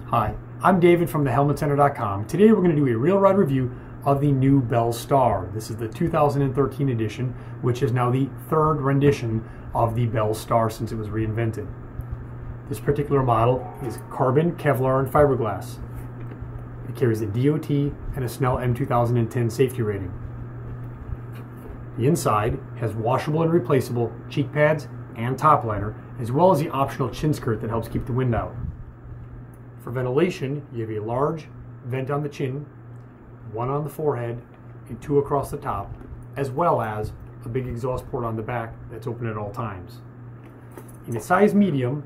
Hi, I'm David from thehelmetcenter.com. Today we're going to do a real ride review of the new Bell Star. This is the 2013 edition, which is now the third rendition of the Bell Star since it was reinvented. This particular model is carbon, Kevlar, and fiberglass. It carries a DOT and a Snell M2010 safety rating. The inside has washable and replaceable cheek pads and top liner, as well as the optional chin skirt that helps keep the wind out. For ventilation, you have a large vent on the chin, one on the forehead, and two across the top, as well as a big exhaust port on the back that's open at all times. In a size medium,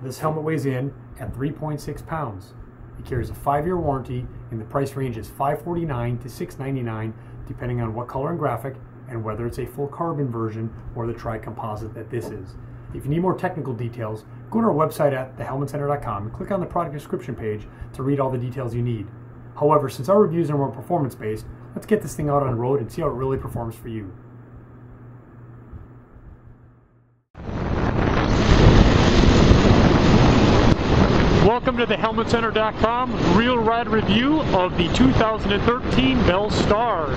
this helmet weighs in at 3.6 pounds. It carries a 5-year warranty, and the price range is $549 to $699, depending on what color and graphic, and whether it's a full carbon version or the tri-composite that this is. If you need more technical details, go to our website at thehelmetcenter.com and click on the product description page to read all the details you need. However, since our reviews are more performance-based, let's get this thing out on the road and see how it really performs for you. Welcome to thehelmetcenter.com real ride review of the 2013 Bell Star.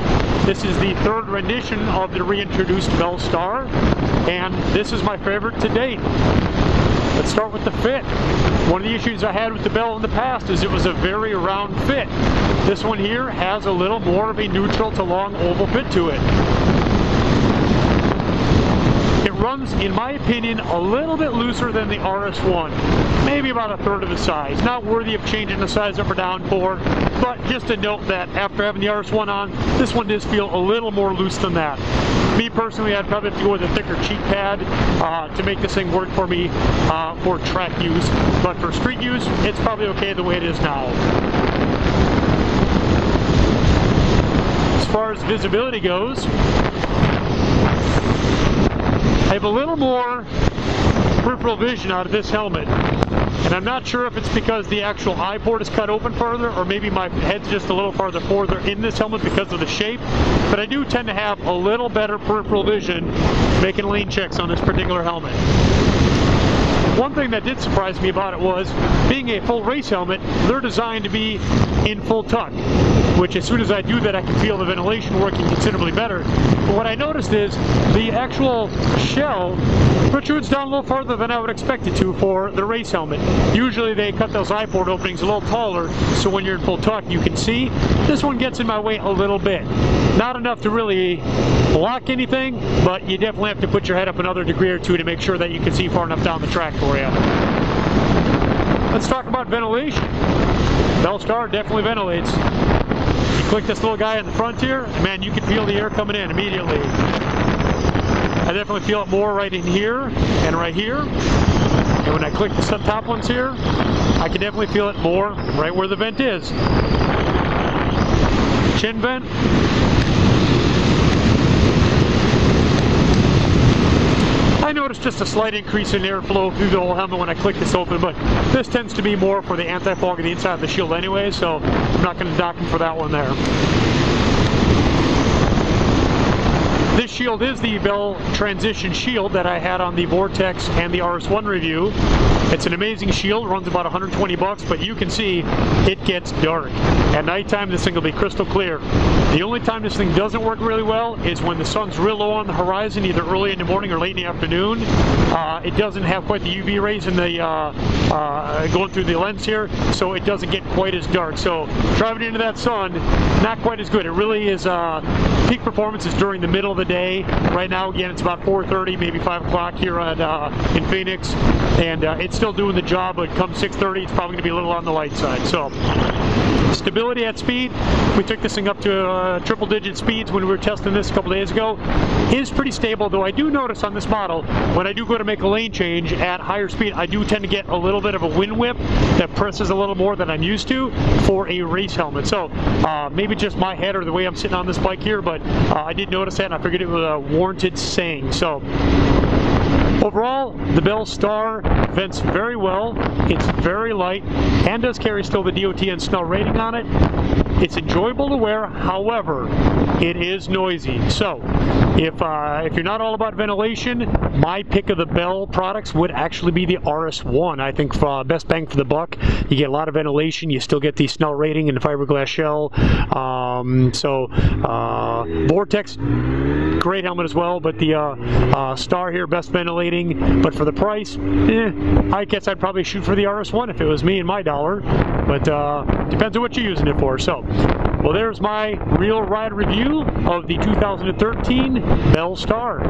This is the third rendition of the reintroduced Bell Star, and this is my favorite to date. Let's start with the fit. One of the issues I had with the Bell in the past is it was a very round fit. This one here has a little more of a neutral to long oval fit to it. It runs, in my opinion, a little bit looser than the RS1, maybe about a third of the size. Not worthy of changing the size up or down for, but just to note that after having the RS1 on, this one does feel a little more loose than that. Me personally, I'd probably have to go with a thicker cheek pad to make this thing work for me for track use, but for street use, it's probably okay the way it is now. As far as visibility goes, I have a little more peripheral vision out of this helmet, and I'm not sure if it's because the actual eye port is cut open further, or maybe my head's just a little farther forward in this helmet because of the shape, but I do tend to have a little better peripheral vision making lane checks on this particular helmet. One thing that did surprise me about it was, being a full race helmet, they're designed to be in full tuck, which as soon as I do that I can feel the ventilation working considerably better. But what I noticed is the actual shell protrudes down a little farther than I would expect it to for the race helmet. Usually they cut those eye port openings a little taller, so when you're in full tuck you can see. This one gets in my way a little bit. Not enough to really block anything, but you definitely have to put your head up another degree or two to make sure that you can see far enough down the track for you. Let's talk about ventilation. Bell Star definitely ventilates. You click this little guy in the front here, and man, you can feel the air coming in immediately. I definitely feel it more right in here and right here. And when I click the top ones here, I can definitely feel it more right where the vent is. Chin vent. I noticed just a slight increase in airflow through the whole helmet when I click this open, but this tends to be more for the anti-fog on the inside of the shield anyway, so I'm not going to dock him for that one there. This shield is the Bell Transition shield that I had on the Vortex and the RS1 review. It's an amazing shield, runs about 120 bucks, but you can see it gets dark. At nighttime, this thing will be crystal clear. The only time this thing doesn't work really well is when the sun's real low on the horizon, either early in the morning or late in the afternoon. It doesn't have quite the UV rays in the going through the lens here, so it doesn't get quite as dark. So driving into that sun, not quite as good. It really is peak performance is during the middle of the day. Right now, again, it's about 4:30, maybe 5 o'clock here at, in Phoenix, and it's still doing the job, but come 6:30, it's probably going to be a little on the light side. So stability at speed, we took this thing up to triple-digit speeds when we were testing this a couple days ago, is pretty stable, though I do notice on this model, when I do go to make a lane change at higher speed, I do tend to get a little bit of a wind whip that presses a little more than I'm used to for a race helmet. So maybe just my head or the way I'm sitting on this bike here, but I did notice that, and I figured it was a warranted saying. So Overall, the Bell Star vents very well. It's very light and does carry still the DOT and Snell rating on it. It's enjoyable to wear, however, it is noisy. So, if you're not all about ventilation, my pick of the Bell products would actually be the RS1. I think best bang for the buck. You get a lot of ventilation, you still get the Snell rating and the fiberglass shell. Vortex, great helmet as well, but the Star here, best ventilating. But for the price, I guess I'd probably shoot for the RS1 if it was me and my dollar. But depends on what you're using it for. So, well, there's my real ride review of the 2013 Bell Star.